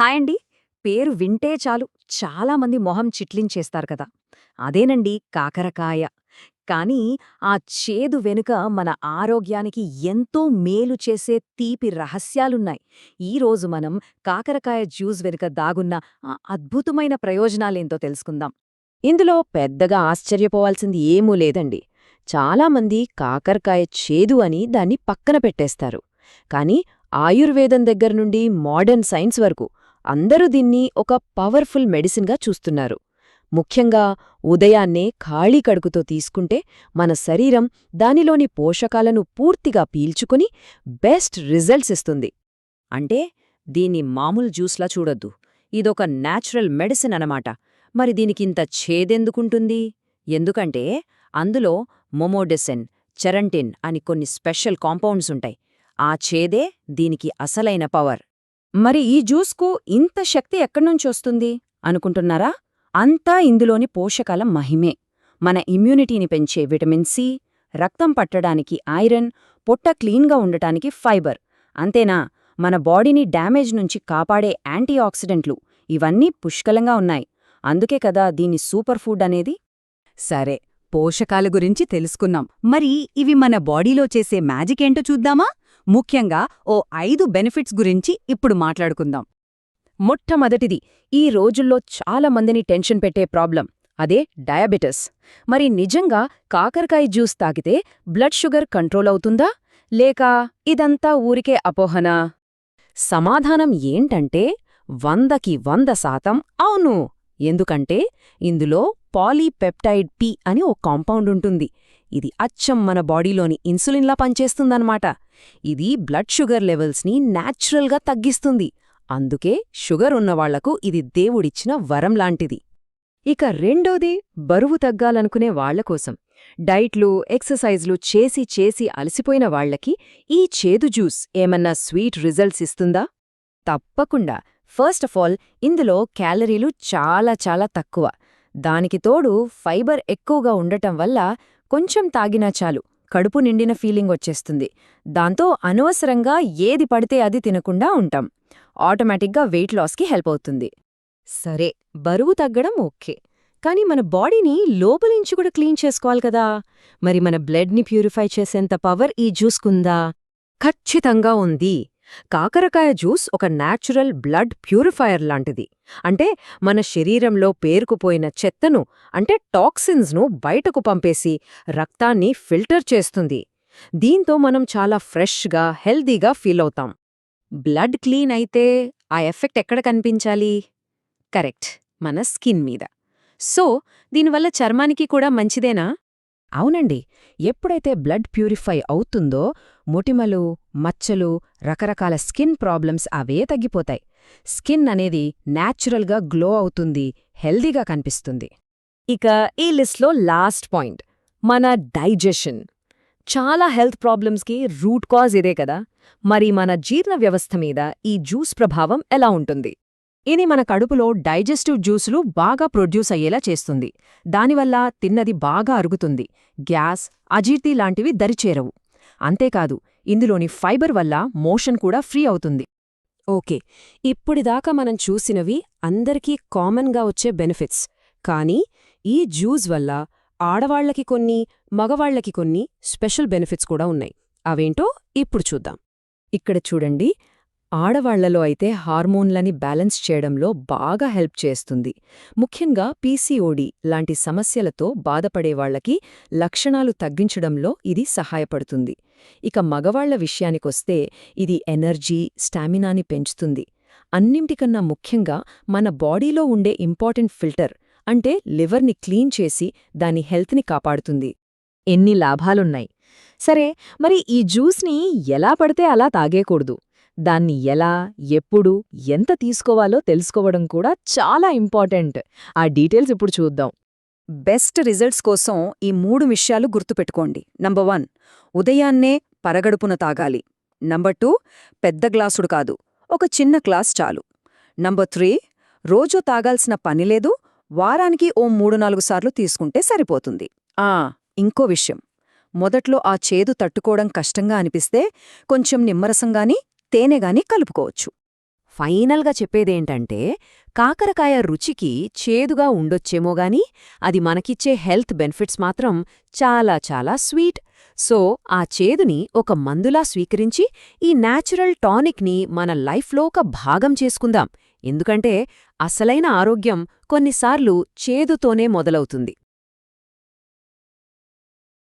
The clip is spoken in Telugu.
హాయ్ అండి. పేరు వింటే చాలు చాలామంది మొహం చిట్లించేస్తారు కదా! అదేనండి కాకరకాయ. కానీ ఆ చేదు వెనుక మన ఆరోగ్యానికి ఎంతో మేలు చేసే తీపి రహస్యాలున్నాయి. ఈరోజు మనం కాకరకాయ జ్యూస్ వెనుక దాగున్న ఆ అద్భుతమైన ప్రయోజనాలేంతో తెలుసుకుందాం. ఇందులో పెద్దగా ఆశ్చర్యపోవాల్సింది ఏమూ లేదండి. చాలామంది కాకరకాయ చేదు అని దాన్ని పక్కన పెట్టేస్తారు. కానీ ఆయుర్వేదం దగ్గర్నుండి మోడర్న్ సైన్స్ వరకు అందరూ దీన్ని ఒక పవర్ఫుల్ మెడిసిన్‌గా చూస్తున్నారు. ముఖ్యంగా ఉదయాన్నే ఖాళీ కడుపుతో తీసుకుంటే మన శరీరం దానిలోని పోషకాలను పూర్తిగా పీల్చుకుని బెస్ట్ రిజల్ట్స్ ఇస్తుంది. అంటే దీన్ని మామూలు జ్యూస్‌లా చూడొద్దు. ఇదొక నేచురల్ మెడిసిన్ అనమాట. మరి దీనికింత ఛేదెందుకుంటుంది? ఎందుకంటే అందులో మొమోడెసిన్, చెరంటిన్ అని కొన్ని స్పెషల్ కాంపౌండ్స్ ఉంటాయి. ఆ ఛేదే దీనికి అసలైన పవర్. మరి ఈ జ్యూస్కు ఇంత శక్తి ఎక్కడ్నుంచొస్తుంది అనుకుంటున్నారా? అంతా ఇందులోని పోషకాల మహిమే. మన ఇమ్యూనిటీని పెంచే విటమిన్ సి, రక్తం పట్టడానికి ఐరన్, పొట్ట క్లీన్గా ఉండటానికి ఫైబర్. అంతేనా, మన బాడీని డ్యామేజ్ నుంచి కాపాడే యాంటీఆక్సిడెంట్లు ఇవన్నీ పుష్కలంగా ఉన్నాయి. అందుకే కదా దీన్ని సూపర్ ఫుడ్ అనేది. సరే, పోషకాల గురించి తెలుసుకున్నాం. మరి ఇవి మన బాడీలో చేసే మ్యాజిక్ ఏంటో చూద్దామా? ముఖ్యంగా ఓ 5 బెనిఫిట్స్ గురించి ఇప్పుడు మాట్లాడుకుందాం. మొట్టమొదటిది, ఈ రోజుల్లో చాలా మందిని టెన్షన్ పెట్టే ప్రాబ్లం, అదే డయాబెటిస్. మరి నిజంగా కాకరకాయ జ్యూస్ తాగితే బ్లడ్ షుగర్ కంట్రోల్ అవుతుందా, లేక ఇదంతా ఊరికే అపోహనా? సమాధానం ఏంటంటే 100కి 100% అవును. ఎందుకంటే ఇందులో పాలీపెప్టైడ్ పి అని ఓ కాంపౌండ్ ఉంటుంది. ఇది అచ్చం మన బాడీలోని ఇన్సులిన్లా పనిచేస్తుందన్నమాట. ఇది బ్లడ్ షుగర్ లెవెల్స్ని న్యాచురల్గా తగ్గిస్తుంది. అందుకే షుగర్ ఉన్నవాళ్లకు ఇది దేవుడిచ్చిన వరం లాంటిది. ఇక రెండోది, బరువు తగ్గాలనుకునే వాళ్లకోసం. డైట్లు, ఎక్సర్సైజ్లు చేసి చేసి అలసిపోయిన వాళ్లకి ఈ చేదు జ్యూస్ ఏమన్నా స్వీట్ రిజల్ట్స్ ఇస్తుందా? తప్పకుండా. ఫస్ట్ ఆఫ్ ఆల్, ఇందులో క్యాలరీలు చాలా చాలా తక్కువ. దానికి తోడు ఫైబర్ ఎక్కువగా ఉండటం వల్ల కొంచెం తాగినా చాలు కడుపు నిండిన ఫీలింగ్ వచ్చేస్తుంది. దాంతో అనవసరంగా ఏది పడితే అది తినకుండా ఉంటాం. ఆటోమేటిక్గా వెయిట్ లాస్కి హెల్ప్ అవుతుంది. సరే, బరువు తగ్గడం ఓకే, కానీ మన బాడీని లోపలించి కూడా క్లీన్ చేసుకోవాలి కదా. మరి మన బ్లడ్ని ప్యూరిఫై చేసేంత పవర్ ఈ జ్యూస్కుందా? ఖచ్చితంగా ఉంది. కాకరకాయ జ్యూస్ ఒక న్యాచురల్ బ్లడ్ ప్యూరిఫైయర్ లాంటిది. అంటే మన శరీరంలో పేరుకుపోయిన చెత్తను, అంటే టాక్సిన్స్ను బయటకు పంపేసి రక్తాన్ని ఫిల్టర్ చేస్తుంది. దీంతో మనం చాలా ఫ్రెష్గా, హెల్దీగా ఫీల్ అవుతాం. బ్లడ్ క్లీన్ అయితే ఆ ఎఫెక్ట్ ఎక్కడ కనిపించాలి? కరెక్ట్, మన స్కిన్ మీద. సో దీనివల్ల చర్మానికి కూడా మంచిదేనా? అవునండి. ఎప్పుడైతే బ్లడ్ ప్యూరిఫై అవుతుందో మొటిమలు, మచ్చలు, రకరకాల స్కిన్ ప్రాబ్లమ్స్ అవే తగ్గిపోతాయి. స్కిన్ అనేది న్యాచురల్గా గ్లో అవుతుంది, హెల్దీగా కనిపిస్తుంది. ఇక ఈ లిస్ట్లో లాస్ట్ పాయింట్, మన డైజెషన్. చాలా హెల్త్ ప్రాబ్లమ్స్కి రూట్ కాజ్ ఇదే కదా. మరి మన జీర్ణ వ్యవస్థ మీద ఈ జ్యూస్ ప్రభావం ఎలా ఉంటుంది? ఇది మన కడుపులో డైజెస్టివ్ జ్యూసులు బాగా ప్రొడ్యూస్ అయ్యేలా చేస్తుంది. దానివల్ల తిన్నది బాగా అరుగుతుంది. గ్యాస్, అజీర్తి లాంటివి దరిచేరవు. అంతేకాదు, ఇందులోని ఫైబర్ వల్ల మోషన్ కూడా ఫ్రీ అవుతుంది. ఓకే, ఇప్పుడిదాకా మనం చూసినవి అందరికీ కామన్గా వచ్చే బెనిఫిట్స్. కానీ ఈ జ్యూస్ వల్ల ఆడవాళ్లకి కొన్ని, మగవాళ్లకి కొన్ని స్పెషల్ బెనిఫిట్స్ కూడా ఉన్నాయి. అవేంటో ఇప్పుడు చూద్దాం. ఇక్కడ చూడండి, ఆడవాళ్లలో అయితే హార్మోన్లని బ్యాలెన్స్ చేయడంలో బాగా హెల్ప్ చేస్తుంది. ముఖ్యంగా పీసీఓడీ లాంటి సమస్యలతో బాధపడేవాళ్లకి లక్షణాలు తగ్గించడంలో ఇది సహాయపడుతుంది. ఇక మగవాళ్ల విషయానికొస్తే ఇది ఎనర్జీ, స్టామినాని పెంచుతుంది. అన్నింటికన్నా ముఖ్యంగా మన బాడీలో ఉండే ఇంపార్టెంట్ ఫిల్టర్, అంటే లివర్ని క్లీన్ చేసి దాని హెల్త్ని కాపాడుతుంది. ఎన్ని లాభాలున్నాయి! సరే, మరి ఈ జ్యూస్ని ఎలా పడితే అలా తాగేకూడదు. దాన్ని ఎలా, ఎప్పుడు, ఎంత తీసుకోవాలో తెలుసుకోవడం కూడా చాలా ఇంపార్టెంట్. ఆ డీటెయిల్స్ ఇప్పుడు చూద్దాం. బెస్ట్ రిజల్ట్స్ కోసం ఈ 3 విషయాలు గుర్తుపెట్టుకోండి. నంబర్ 1, ఉదయాన్నే పరగడుపున తాగాలి. నంబర్ 2, పెద్ద గ్లాసుడు కాదు, ఒక చిన్న గ్లాస్ చాలు. నంబర్ 3, రోజూ తాగాల్సిన పనిలేదు, వారానికి ఓ 3-4 సార్లు తీసుకుంటే సరిపోతుంది. ఇంకో విషయం, మొదట్లో ఆ చేదు తట్టుకోవడం కష్టంగా అనిపిస్తే కొంచెం నిమ్మరసంగాని, తేనెగాని కలుపుకోవచ్చు. ఫైనల్గా చెప్పేదేంటంటే, కాకరకాయ రుచికి చేదుగా ఉండొచ్చేమోగాని అది మనకిచ్చే హెల్త్ బెనిఫిట్స్ మాత్రం చాలా చాలా స్వీట్. సో ఆ చేదుని ఒక మందులా స్వీకరించి ఈ నేచురల్ టానిక్ని మన లైఫ్లో ఒక భాగం చేసుకుందాం. ఎందుకంటే అసలైన ఆరోగ్యం కొన్నిసార్లు చేదుతోనే మొదలవుతుంది.